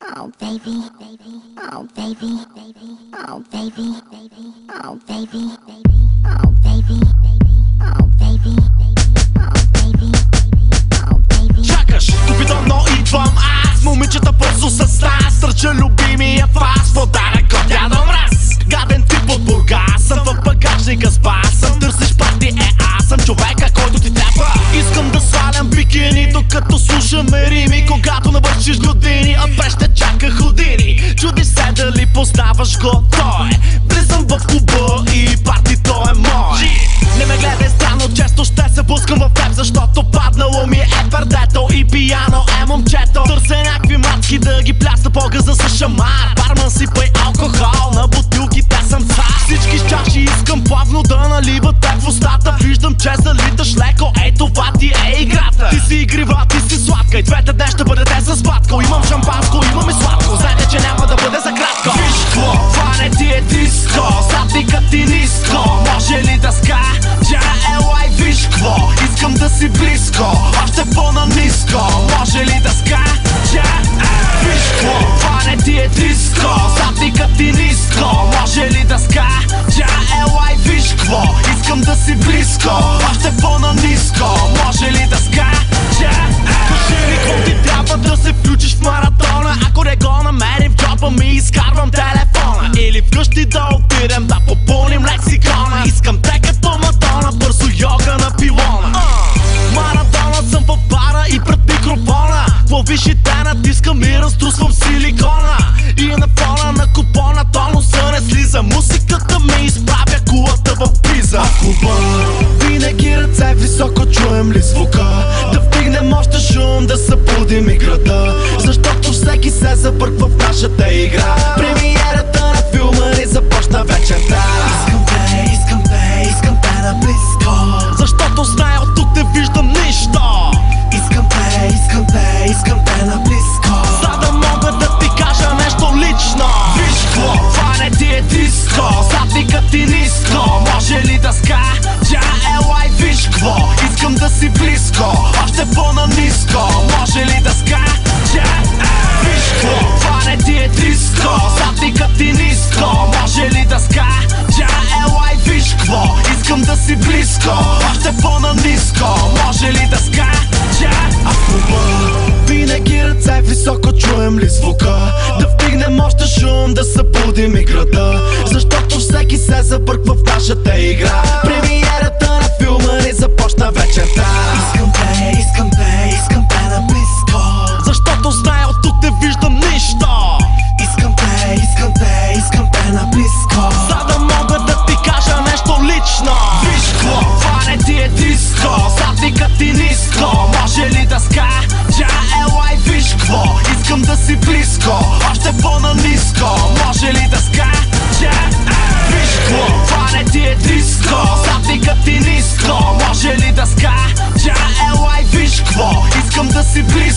Oh baby, baby, oh baby, baby, oh baby, baby, oh baby, baby, oh baby, baby, oh baby, baby, oh baby, baby, oh baby. Чакаш, купидонно идвам аз. Момичета бързо с нас. Търча любимия фас. Подарък от дядо Мраз. Гаден тип от Бургас. Съм в багажника с басъм. Търсиш парти, аз съм човека, който ти трябва. Искам да свалям бикини, докато слушаме рими. Когато навършиш години, отпред ще чака години. Чудиш се дали познаваш го, той е. Влизам в клуба и партито е мое. Не ме гледай странно, често ще се пускам в теб, защото паднало ми е пердето и пияно е момчето. Търся някакви матки да ги плясна по газа с шамар. Барман сипай алкохол, на бутилките съм цар. Всички с чаши искам плавно да наливат теб в устата. Виждам, че залиташ леко, ей това ти е играта. Ти си игрива, ти си сладка и двете днес ще бъдете с батко. Имам шампанско, имам и сладко, знаете, че няма да бъде за кратко. Виж какво, това не ти е диско, задникът ти ниско. Може ли да скача, елай виж какво. Искам да си близко, още по-наниско. Може ли да скача, виж какво, това не ти е диско, задникът ти ниско. Може ли да скача, елай виж какво. Искам да си близко, още по-наниско. Може ли да скача, кажи ми какво ти трябва да се включиш в маратона. Ако не го намерим в джоба ми, изкарвам телефона. Или вкъщи да отидем да попълним лексикона. Искам те като Мадона, бързо йога на пилона. Марадона съм в бара и пред микрофона. Клавишите натискам и разтрусвам силикона. И на фона на купона тонуса не слиза. Музиката ми изправя кулата в приза. Клуба, винаги ръце високо, чуем ли звука? Да вдигнем още шум, да събудим играта. Защото всеки се забърква в нашата игра. Премиерата на филма ни започна вечерта. Искам те на близко. Защото знае от тук не виждам нищо. Искам те на близко. За да мога да ти кажа нещо лично. Виж какво, това не ти е диско, задникът ти ниско. Може ли да скача, елай виж какво. Искам да си близко, още по-наниско. Може ли да скача, виж какво, това не ти е диско, задникът ти ниско. Може ли да скача, елай виж какво. Искам да си близко, още по-наниско. Може ли да скача, винаги ръце високо, чуем ли звука? Да вдигнем още шум, да събудим играта. Защото всеки се забърква в нашата игра. Премиерата на филма ни започна вечерта. Искам те на близко. Защото знае от тук не виждам нищо. Искам те на близко. За да мога да ти кажа нещо лично. Виж какво, това не ти е диско, задникът ти ниско. Може ли да скача, елай виж какво. Искам да си близко, още по-наниско. Може ли да скача, виж какво, това не ти е диско, задникът ти ниско. Може ли да скача, елай виж какво. Искам да си близко.